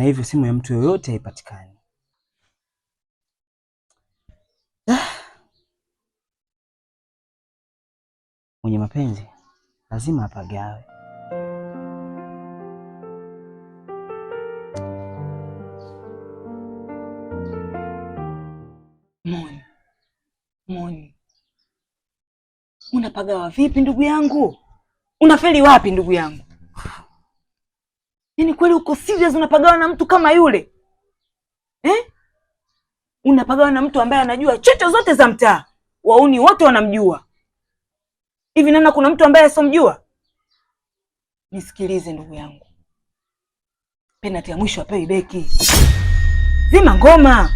na hivyo simu ya mtu yoyote haipatikani. Mwenye mapenzi lazima apagawe. Moni, unapagawa vipi ndugu yangu? Unafeli wapi ndugu yangu? Yaani kweli uko serious unapagawa na mtu kama yule? Unapagawa na mtu ambaye anajua chocho zote za mtaa. Wauni wote wanamjua. Hivi nana kuna mtu ambaye asomjua? Nisikilize ndugu yangu. Penalty ya mwisho apewi beki. Zima ngoma.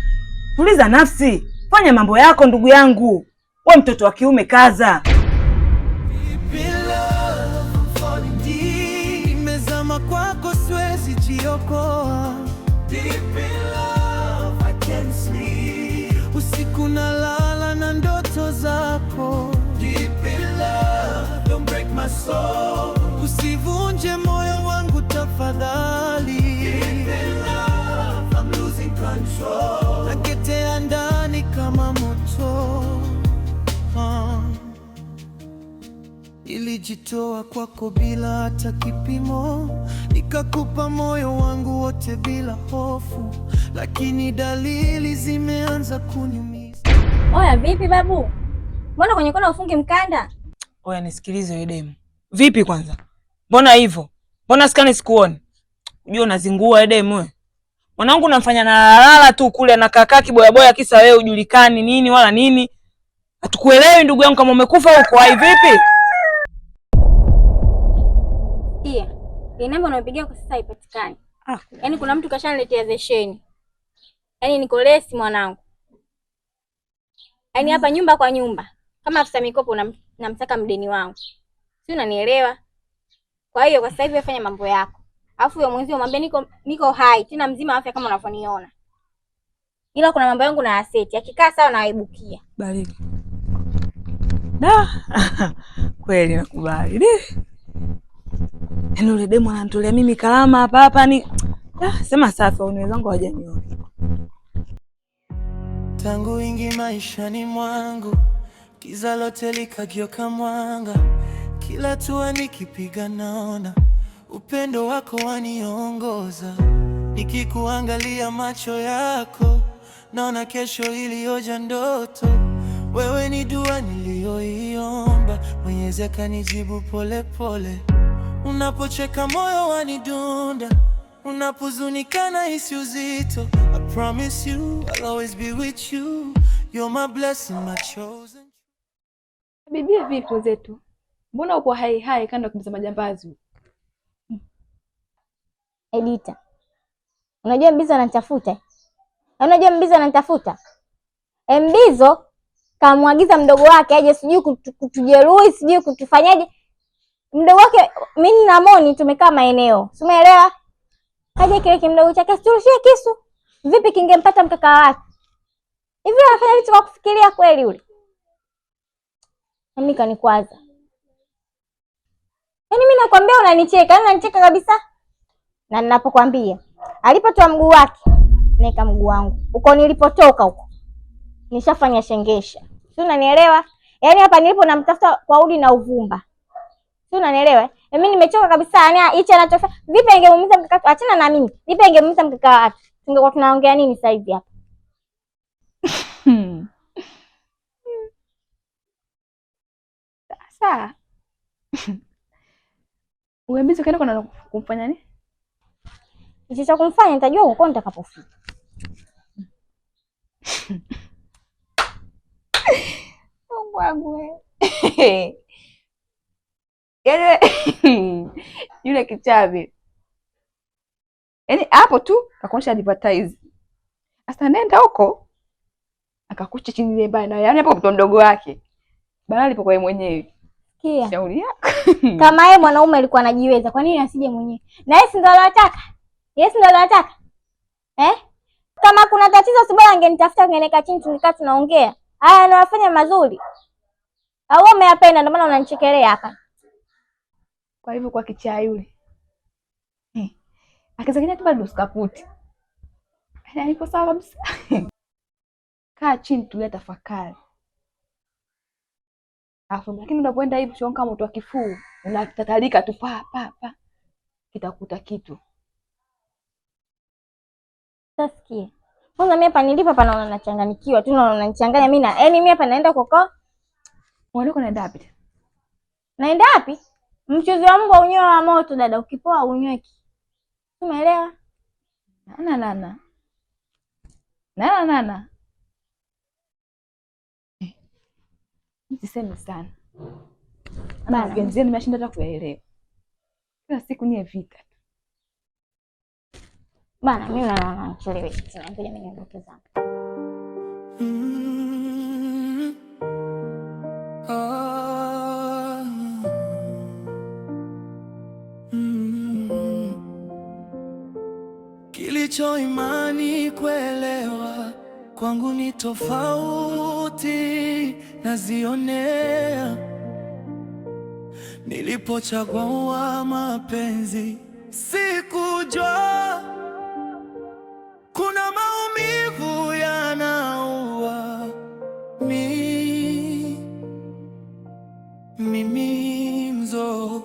Tuliza nafsi. Fanya mambo yako ndugu yangu. Wewe mtoto wa kiume kaza. Nimezama kwako siwezi jiokoa. Usiku nalala na ndoto zako. Don't break my soul. Usivunje moyo wangu tafadhali. I'm losing control. Naketea ndani kama moto. Ilijitoa kwako bila hata kipimo, nikakupa moyo wangu wote bila hofu, lakini dalili zimeanza kuniumiza. Oya, vipi babu? Mbona kwenye kona ufunge mkanda? Oya, nisikilize wewe demu. Vipi kwanza? Mbona hivyo? Mbona sikani sikuoni? Unajua unazingua wewe demu wewe. Mwanangu unamfanya na lala tu kule anakaa kiboya boya kisa wewe ujulikani nini wala nini. Hatukuelewi ndugu yangu kama umekufa uko hai vipi? Ile namba unapigia kwa sasa haipatikani. Yaani kuna mtu kashaniletea zesheni. Yaani niko lesi mwanangu. Yaani hapa nyumba kwa nyumba. Kama afisa mikopo namtaka mdeni wangu. Si unanielewa? Kwa hiyo kwa sasa hivi fanya mambo yako. Alafu wewe mwenzio mwambie niko hai, tena mzima afya kama unavyoniona. Ila kuna mambo yangu na aseti. Akikaa sawa na aibukia. Bariki. Da. Kweli nakubali. Yaani yule demu ananitolea mimi kalama hapa ni sema safi au wenzangu hawajaniona. Tangu ingi maishani mwangu, giza lote likageuka mwanga. Kila hatua nikipiga naona upendo wako waniongoza. Nikikuangalia macho yako, naona kesho iliyoja ndoto. Wewe ni dua niliyoiomba, Mwenyezi akanijibu pole pole. Unapocheka moyo wanidunda, unapohuzunika nahisi uzito. I promise you I'll always be with you. You're my blessing, my chosen. Bibia vipi zetu? Mbona uko hai hai kando kumza majambazi? Edita. Unajua Mbizo ananitafuta? Unajua Mbizo ananitafuta? Mbizo kamwagiza mdogo wake aje sijui kutujeruhi, sijui kutufanyaje. Mdogo wake mimi na Moni tumekaa maeneo. Umeelewa? Kaje kile kimdogo chake turushie kisu. Vipi kingempata mkaka wake? Hivi anafanya vitu kwa kufikiria kweli yule? Mimi kanikwaza. Yaani mimi nakwambia unanicheka, unanicheka kabisa. Na ninapokuambia alipotoa mguu wake, neka mguu wangu. Uko nilipotoka huko. Nishafanya shengesha. Si unanielewa? Yaani hapa nilipo namtafuta kwa udi na uvumba. Si unanielewa? Mimi nimechoka kabisa. Yaani hichi anachofanya. Vipi angemuumiza mkaka? Achana na mimi. Vipi angemuumiza mkaka wake? Tungekuwa tunaongea nini sasa hivi hapa? Sasa. Uembizo kaenda kuna kumfanya nini? Hicho cha kumfanya nitajua huko nitakapofika. Mungu wangu wewe. Yule kichavi. Yaani hapo tu akakuonyesha advertise. Sasa nenda huko akakucha chini ile bana. Yaani hapo mtoto mdogo wake. Bana alipokuwa yeye mwenyewe. Sikia. Shauri yako. Kama yeye mwanaume alikuwa anajiweza, kwa nini asije mwenyewe? Na yeye si ndo anataka? Yes ndo anataka. Kama kuna tatizo sibaya angenitafuta ngeneka chini tungekaa tunaongea. Haya anafanya mazuri. Au umeyapenda ndio maana unanichekelea hapa. Kwa hivyo kwa kichaa yule. Akizangania tu bado usikaputi. Ipo sawa kabisa. Kaa chini tulia, tafakari. Lakini unapoenda hivi sio kama mtu wa kifuu, unatatalika tu pa. Kitakuta kitu. Sasikia. Kwanza mimi hapa nilipo hapa naona nachanganyikiwa tu, naona nichanganya mimi na mimi hapa naenda koko. Unaenda naenda wapi? Naenda wapi? Mchuzi wa mbwa unyoa wa moto dada, ukipoa unyweki. Umeelewa? Nana. Msiseme sana. Ana genzeni nimeshinda hata kuelewa. Kila siku ni vita. Bana mimi naona nachelewa. Ngoja mimi niondoke zangu. Kilicho imani kuelewa kwangu ni tofauti, nazionea nilipochagua mapenzi, sikujua kuna maumivu yanaua. Mimi mzo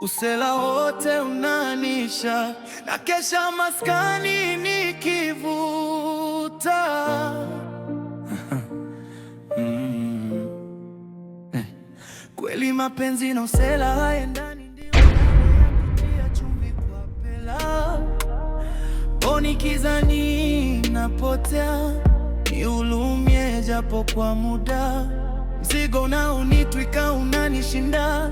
usela wote unanisha, na kesha maskani nikivuta. Kweli mapenzi na usela haendani, ndio kutia chumvi kwa pela. Boni kizani napotea, niulumie japo kwa muda. Mzigo na unitwika unanishinda,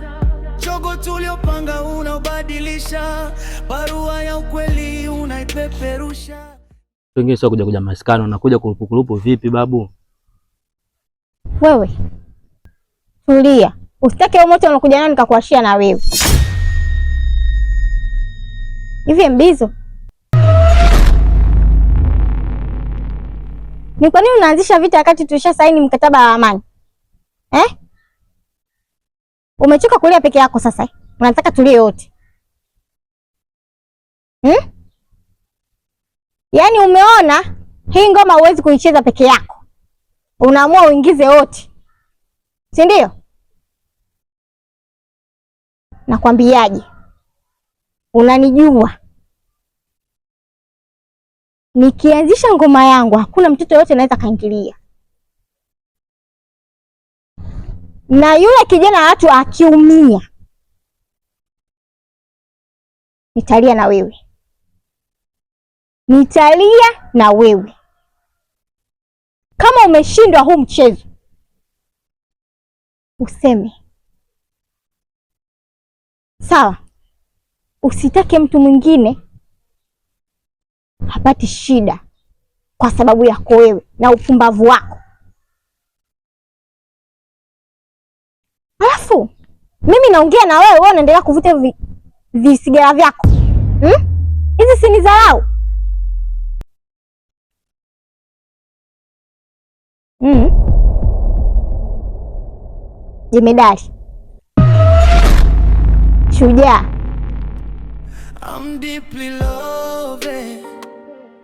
chogo tuliopanga unaobadilisha, barua ya ukweli unaipeperusha. Wengine sio kuja maskano, unakuja kulupukulupu vipi babu? Wewe tulia, usitake moto unakuja nani nikakuashia na wewe. Hivi Mbizo, ni kwa nini unaanzisha vita wakati tulisha saini mkataba wa amani? Umechoka kulia peke yako sasa? Unataka tulie wote? Yaani umeona hii ngoma huwezi kuicheza peke yako, unaamua uingize wote, si ndio? Nakwambiaje, unanijua, nikianzisha ngoma yangu hakuna mtoto yote anaweza kaingilia, na yule kijana watu akiumia nitalia na wewe, nitalia na wewe. Kama umeshindwa huu mchezo useme sawa, usitake mtu mwingine hapati shida kwa sababu yako wewe na upumbavu wako. Alafu mimi naongea na wewe, wewe unaendelea kuvuta visigara vyako. Hizi si ni dharau? Jemedari, shujaa. I'm deeply loved.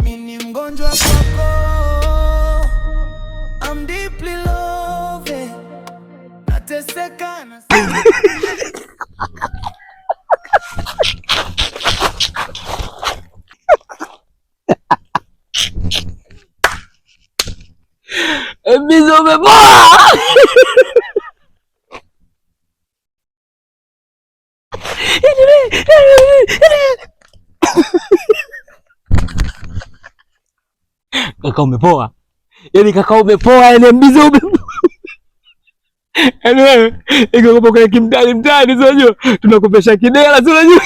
Mimi mgonjwa kwako. I'm deeply loved. Nateseka na Mbizo umeboa. Kaka umepoa. Yaani kaka umepoa, yaani Mbizo umepoa. Yaani wewe iko kwa kimtani unajua tunakopesha kidela si unajua.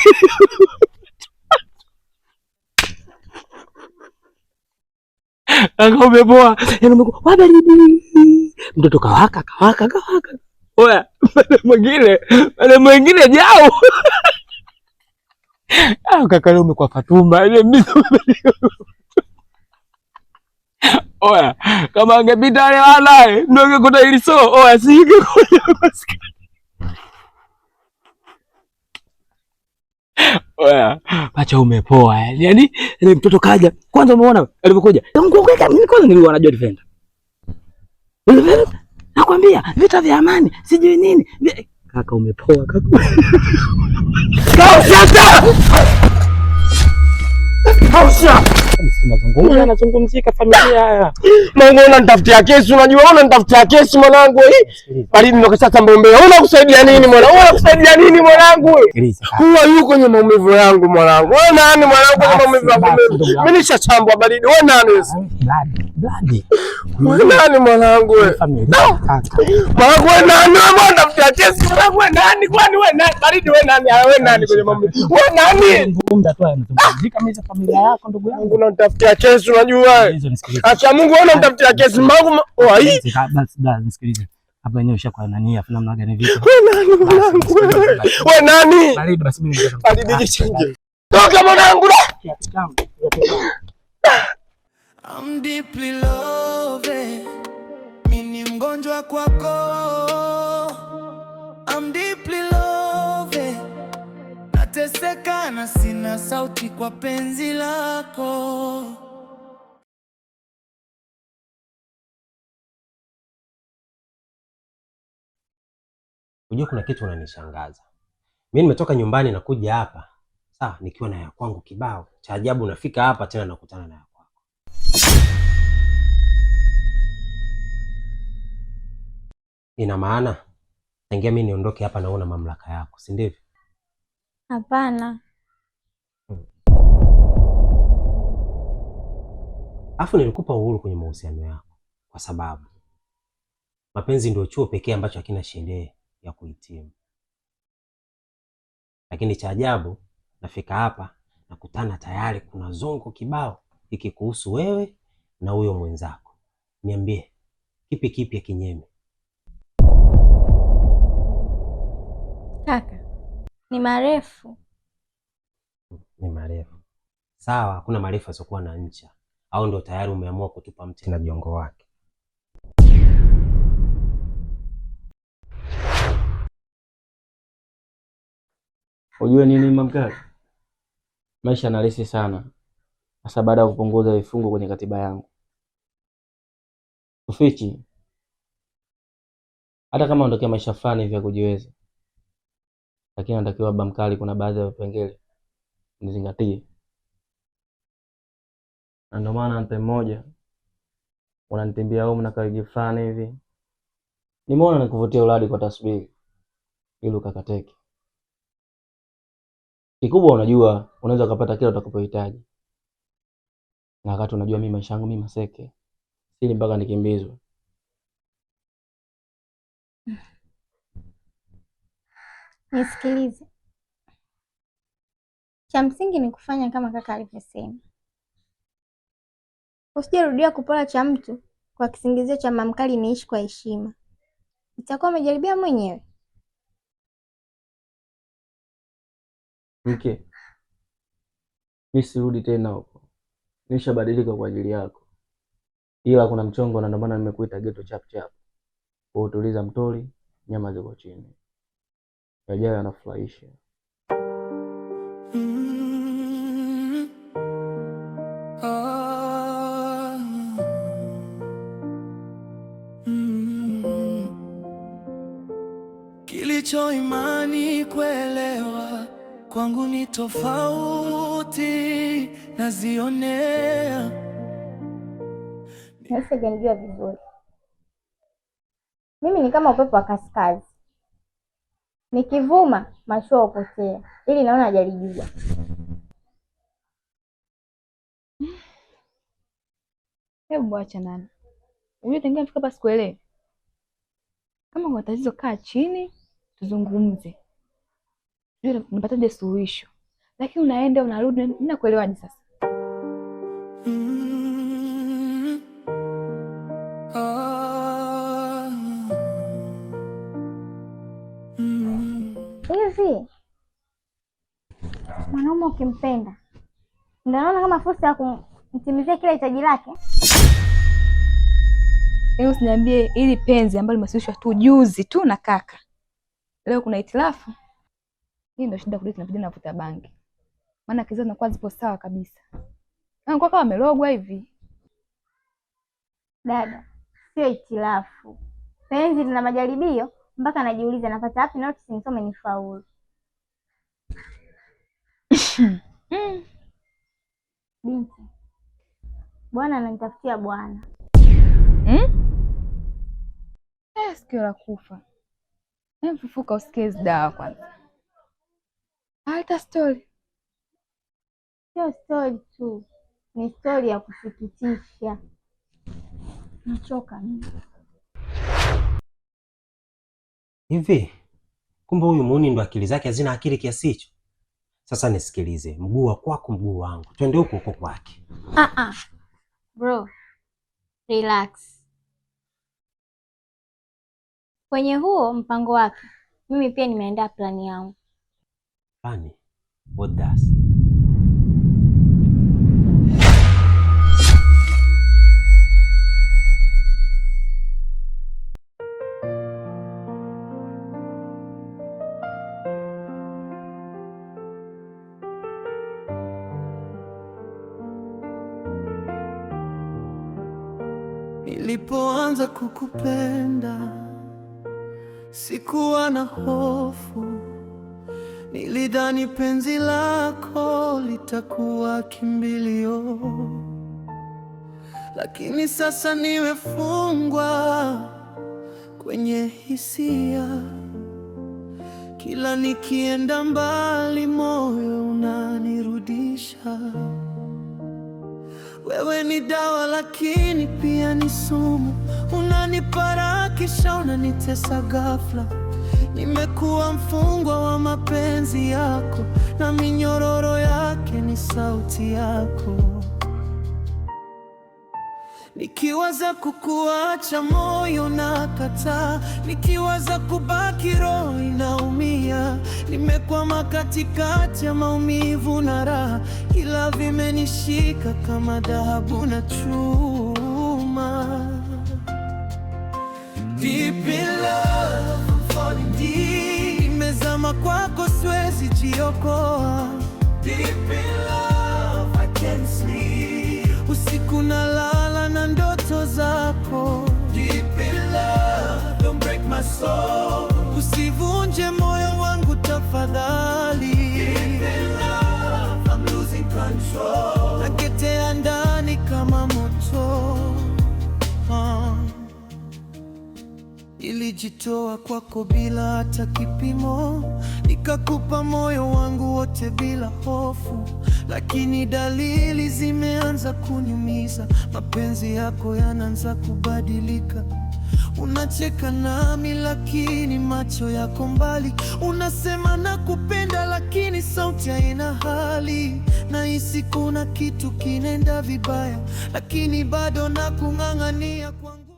Kaka umepoa. Yaani umekuwa wabaridi. Mtoto kawaka. Oya, pale mwingine jao. Kaka leo umekuwa Fatuma. Yaani Mbizo. Oya, kama angepita wale wanae, ndio ungekuta ili so. Oya, sige kwa maskani. Pacha umepoa yaani mtoto kaja kwanza, umeona alipokuja mimi kwanza nilikuwa najua defender. Nakwambia vita vya amani sijui nini. Kaka umepoa kaka. Kausha. Nazungumzika familia haya. Mungu unanitafutia kesi, unajua unanitafutia kesi mwanangu hii. Bali ndio sasa mbombea. Unakusaidia nini mwanangu? Unakusaidia nini mwanangu? Huwa yuko kwenye maumivu yangu mwanangu. Wewe nani mwanangu kwenye maumivu yangu? Mimi nishachambwa baridi. Wewe nani wewe? Blood. Wewe nani mwanangu wewe? Mwanangu wewe nani? Wewe unatafutia kesi mwanangu wewe nani? Kwani wewe nani? Baridi wewe nani? Wewe nani kwenye maumivu? Wewe nani? Zungumza tu anazungumzika mimi familia yako ndugu yangu. Unanitafutia kesi unajua. Acha Mungu wewe unamtafutia kesi mwanangu. Basi nisikilize. Hapa yenyewe ushakuwa nani afu namna gani vipi? Wewe nani mwanangu? Wewe nani? Baridi basi mimi ndio. Baridi jichange. Toka mwanangu. I'm deeply loved. Mimi mgonjwa kwako. I'm deeply loved. Nateseka na sina sauti kwa penzi lako. Unajua kuna kitu unanishangaza. Mimi nimetoka nyumbani na kuja hapa. Sawa, nikiwa na ya kwangu kibao. Cha ajabu nafika hapa tena nakutana na ya kwako. Ina maana tangia mimi niondoke hapa naona mamlaka yako, si ndivyo? Hapana. Afu nilikupa uhuru kwenye mahusiano yako kwa sababu mapenzi ndio chuo pekee ambacho hakina sherehe ya kuhitimu. Lakini cha ajabu nafika hapa nakutana tayari kuna zongo kibao ikikuhusu wewe na huyo mwenzako. Niambie, kipi kipya kinyeme? Kaka, ni marefu. Ni marefu. Sawa, hakuna marefu yasiokuwa na ncha. Au ndio tayari umeamua kutupa mti na jongo wake? Unajua nini mamkali? Maisha na rahisi sana. Hasa baada ya kupunguza vifungo kwenye katiba yangu. Ufichi. Hata kama unatokea maisha fulani hivi ya kujiweza. Lakini natakiwa baba mkali kuna baadhi ya vipengele nizingatie. Na ndio maana mpe mmoja unanitimbia huko na kaigi fulani hivi. Nimeona nikuvutia uladi kwa tasbihi ili ukakateke. Kikubwa unajua unaweza kupata kile utakapohitaji. Na wakati unajua mimi maisha yangu mimi maseke. Sili mpaka nikimbizwe. Nisikilize. Cha msingi ni kufanya kama kaka alivyosema. Usijerudia kupola cha mtu kwa kisingizio cha mamkali niishi kwa heshima. Itakuwa umejaribia mwenyewe. Mke. Mimi sirudi tena huko. Nishabadilika kwa ajili yako. Ila kuna mchongo na ndio maana nimekuita geto chap chap. Kwa utuliza mtori, nyama ziko chini. Yajayo yanafurahisha. Kilicho imani kuelewa kwangu ni tofauti, nazionea. Sijanijua vizuri. Mimi ni kama upepo wa kaskazi. Nikivuma mashua upotea. Ili naona hajalijua. Hebu acha nani. Unajua tangia mfika hapa sikuelewi. Kama kuna tatizo kaa chini tuzungumze. Unajua unapataje suluhisho. Lakini unaenda unarudi mimi nakuelewaje sasa? Hivi mwanaume ukimpenda ndio naona kama fursa ya kumtimizia kila hitaji lake. Leo usiniambie ili penzi ambalo limesuluhishwa tu juzi tu na kaka. Leo kuna itilafu. Hii ndio shida kule tunapiga navuta bangi. maana kizazi zinakuwa zipo sawa kabisa. Anakuwa kama amelogwa hivi. Dada, sio itilafu. Penzi lina majaribio mpaka najiuliza napata wapi notice nisome nifaulu. Binti, bwana ananitafutia bwana. Sikio la kufa. Mfufuka usikie dawa kwanza. Hata story. Sio story tu, ni story ya kusikitisha. Nachoka mimi. Hivi kumbe huyu muuni ndo akili zake hazina akili kiasi hicho? Sasa nisikilize, mguu wa kwako mguu wangu, twende huko huko kwake. Bro, relax. Kwenye huo mpango wake mimi pia nimeandaa plani yangu. Plani? What does? Nilipoanza kukupenda sikuwa na hofu, nilidhani penzi lako litakuwa kimbilio, lakini sasa nimefungwa kwenye hisia. Kila nikienda mbali moyo unanirudisha. Wewe ni dawa lakini pia ni sumu, unanipara kisha unanitesa ghafla. Nimekuwa mfungwa wa mapenzi yako na minyororo yake ni sauti yako. Nikiwaza kukuacha moyo nakataa, nikiwaza kubaki roho inaumia. Nimekwama katikati ya maumivu na raha, ila vimenishika kama dhahabu na chuma. Deep in love, I'm falling deep. Nimezama kwako siwezi jiokoa. Deep in love, I can't sleep. Usiku nalala na ndoto zako. Deep in love, don't break my soul. Usivunje moyo wangu tafadhali. Deep in love, I'm losing control. Naketea ndani kama moto. Nilijitoa kwako bila hata kipimo, nikakupa moyo wangu wote bila hofu, lakini dalili zimeanza kuniumiza. Mapenzi yako yanaanza kubadilika. Unacheka nami lakini macho yako mbali. Unasema nakupenda lakini sauti haina hali. Nahisi kuna kitu kinaenda vibaya, lakini bado nakung'ang'ania kwangu.